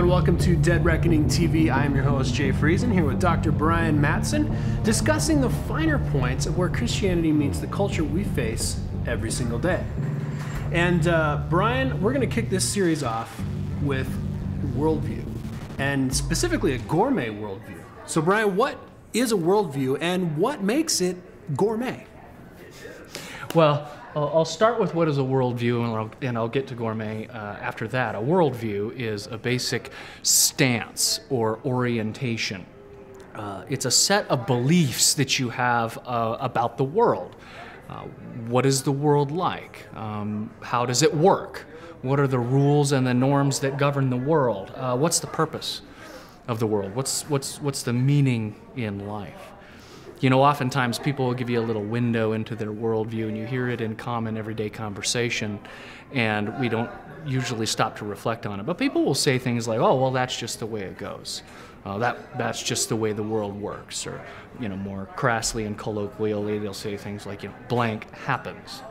welcome to Dead Reckoning TV. I am your host, Jay Friesen, here with Dr. Brian Mattson, discussing the finer points of where Christianity meets the culture we face every single day. And Brian, we're going to kick this series off with worldview, and specifically a gourmet worldview. So Brian, what is a worldview and what makes it gourmet? Well, I'll start with what is a worldview, and I'll get to gourmet after that. A worldview is a basic stance or orientation. It's a set of beliefs that you have about the world. What is the world like? How does it work? What are the rules and the norms that govern the world? What's the purpose of the world? What's the meaning in life? You know, oftentimes people will give you a little window into their worldview, and you hear it in common everyday conversation, and we don't usually stop to reflect on it. But people will say things like, oh, well, that's just the way it goes. That's just the way the world works. Or, you know, more crassly and colloquially, they'll say things like, you know, blank happens.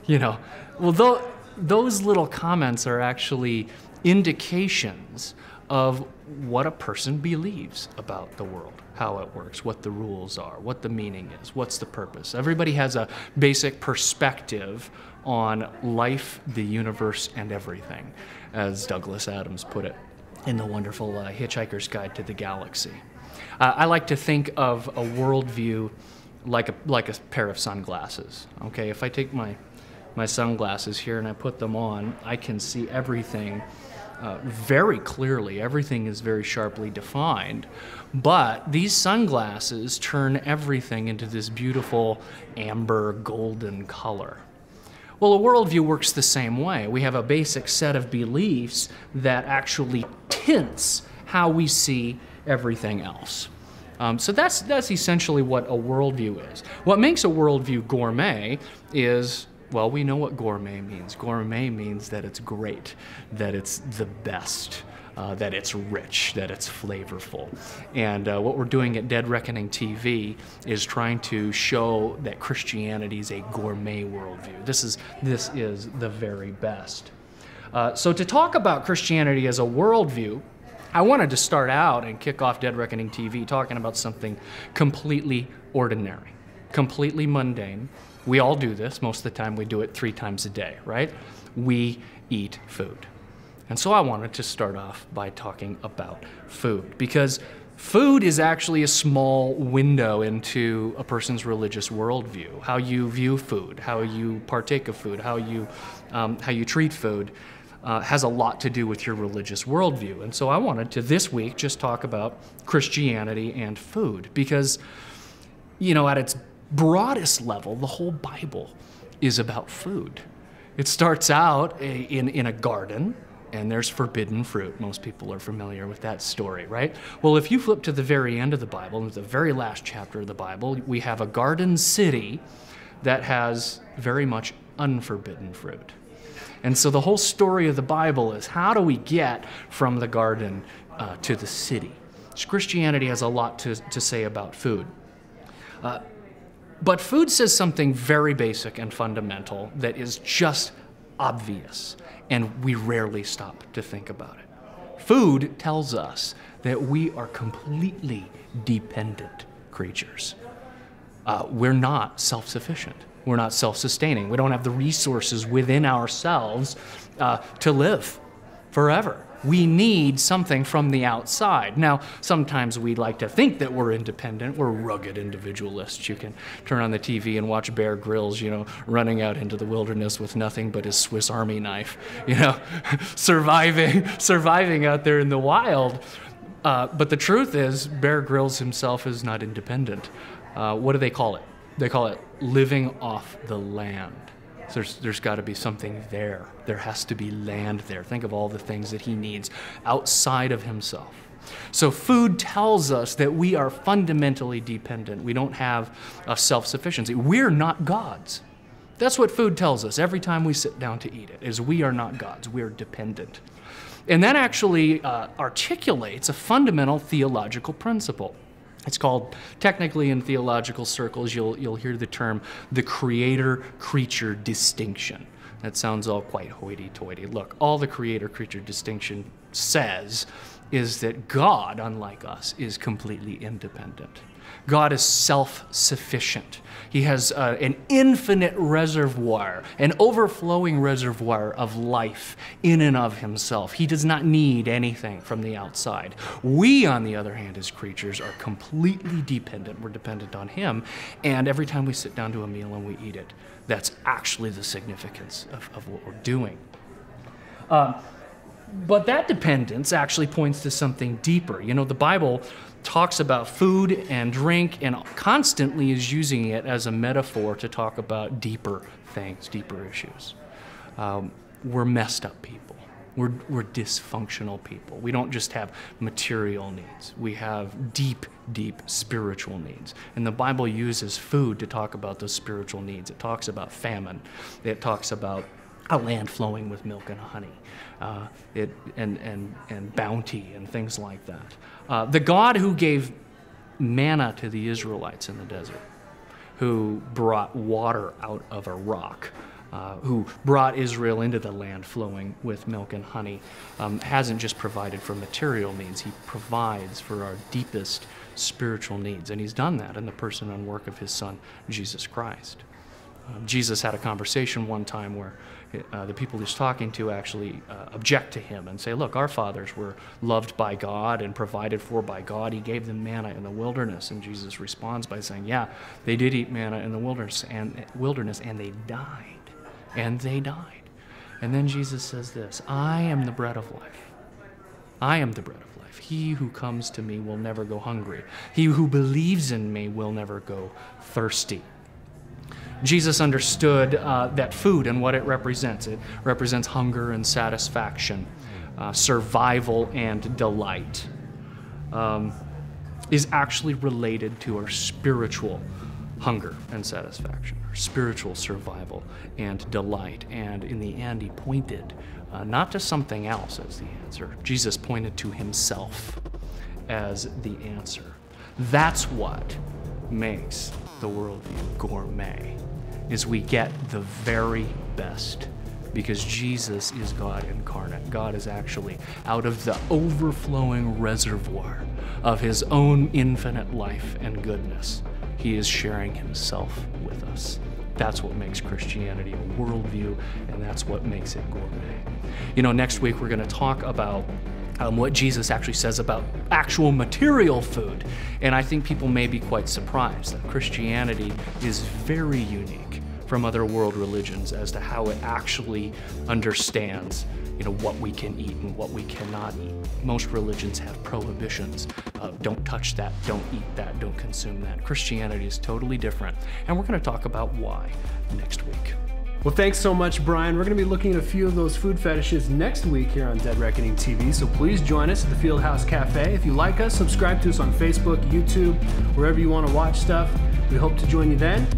You know, well, those little comments are actually indications of what a person believes about the world, how it works, what the rules are, what the meaning is, what's the purpose. Everybody has a basic perspective on life, the universe, and everything, as Douglas Adams put it in the wonderful Hitchhiker's Guide to the Galaxy. I like to think of a worldview like a pair of sunglasses. Okay, if I take my sunglasses here and I put them on, I can see everything very clearly. Everything is very sharply defined, but these sunglasses turn everything into this beautiful amber golden color. Well, a worldview works the same way. We have a basic set of beliefs that actually tints how we see everything else. So that's essentially what a worldview is. What makes a worldview gourmet is, well, we know what gourmet means. Gourmet means that it's great, that it's the best, that it's rich, that it's flavorful. And what we're doing at Dead Reckoning TV is trying to show that Christianity is a gourmet worldview. This is the very best. So to talk about Christianity as a worldview, I wanted to start out and kick off Dead Reckoning TV talking about something completely ordinary, completely mundane. We all do this. Most of the time we do it 3 times a day, right? We eat food. And so I wanted to start off by talking about food, because food is actually a small window into a person's religious worldview. How you view food, how you partake of food, how you treat food has a lot to do with your religious worldview. And so I wanted to this week just talk about Christianity and food, because, you know, at its broadest level, the whole Bible is about food. It starts out in a garden, and there's forbidden fruit. Most people are familiar with that story, right? Well, if you flip to the very end of the Bible, the very last chapter of the Bible, we have a garden city that has very much unforbidden fruit. And so the whole story of the Bible is, how do we get from the garden to the city? So Christianity has a lot to say about food. But food says something very basic and fundamental that is just obvious, and we rarely stop to think about it. Food tells us that we are completely dependent creatures. We're not self-sufficient. We're not self-sustaining. We don't have the resources within ourselves to live forever. We need something from the outside. Now, sometimes we like to think that we're independent. We're rugged individualists. You can turn on the TV and watch Bear Grylls, you know, running out into the wilderness with nothing but his Swiss Army knife, you know, surviving out there in the wild. But the truth is, Bear Grylls himself is not independent. What do they call it? They call it living off the land. So there's got to be something there. There has to be land there. Think of all the things that he needs outside of himself. So food tells us that we are fundamentally dependent. We don't have a self-sufficiency. We're not gods. That's what food tells us every time we sit down to eat it, is we are not gods. We're dependent. And that actually articulates a fundamental theological principle. It's called, technically in theological circles, you'll hear the term the creator-creature distinction. That sounds all quite hoity-toity. Look, all the creator-creature distinction says is that God, unlike us, is completely independent. God is self-sufficient. He has an infinite reservoir, an overflowing reservoir of life in and of himself. He does not need anything from the outside. We, on the other hand, as creatures, are completely dependent. We're dependent on him, and every time we sit down to a meal and we eat it, that's actually the significance of what we're doing. But that dependence actually points to something deeper. You know, the Bible talks about food and drink and constantly is using it as a metaphor to talk about deeper things, deeper issues. We're messed up people. We're dysfunctional people. We don't just have material needs. We have deep, deep spiritual needs. And the Bible uses food to talk about those spiritual needs. It talks about famine. It talks about a land flowing with milk and honey, and bounty and things like that. The God who gave manna to the Israelites in the desert, who brought water out of a rock, who brought Israel into the land flowing with milk and honey, hasn't just provided for material needs. He provides for our deepest spiritual needs, and he's done that in the person and work of his Son, Jesus Christ. Jesus had a conversation one time where the people he's talking to actually object to him and say, look, our fathers were loved by God and provided for by God. He gave them manna in the wilderness. And Jesus responds by saying, yeah, they did eat manna in the wilderness and they died. And they died. And then Jesus says this, I am the bread of life. I am the bread of life. He who comes to me will never go hungry. He who believes in me will never go thirsty. Jesus understood that food and what it represents. It represents hunger and satisfaction, survival and delight, is actually related to our spiritual hunger and satisfaction, our spiritual survival and delight. And in the end, he pointed not to something else as the answer. Jesus pointed to himself as the answer. That's what makes the worldview gourmet, is we get the very best because Jesus is God incarnate. God is actually out of the overflowing reservoir of his own infinite life and goodness. He is sharing himself with us. That's what makes Christianity a worldview, and that's what makes it gourmet. You know, next week we're going to talk about what Jesus actually says about actual material food. And I think people may be quite surprised that Christianity is very unique from other world religions as to how it actually understands, you know, what we can eat and what we cannot eat. Most religions have prohibitions. Don't touch that, don't eat that, don't consume that. Christianity is totally different. And we're going to talk about why next week. Well, thanks so much, Brian. We're going to be looking at a few of those food fetishes next week here on Dead Reckoning TV, so please join us at the Fieldhouse Cafe. If you like us, subscribe to us on Facebook, YouTube, wherever you want to watch stuff. We hope to join you then.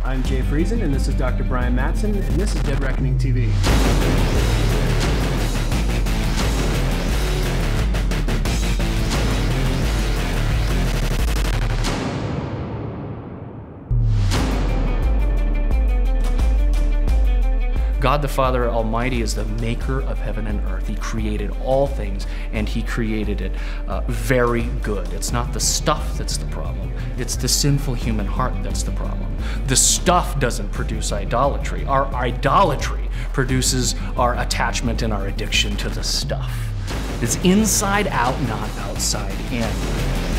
I'm Jay Friesen, and this is Dr. Brian Mattson, and this is Dead Reckoning TV. God the Father Almighty is the maker of heaven and earth. He created all things, and he created it very good. It's not the stuff that's the problem. It's the sinful human heart that's the problem. The stuff doesn't produce idolatry. Our idolatry produces our attachment and our addiction to the stuff. It's inside out, not outside in.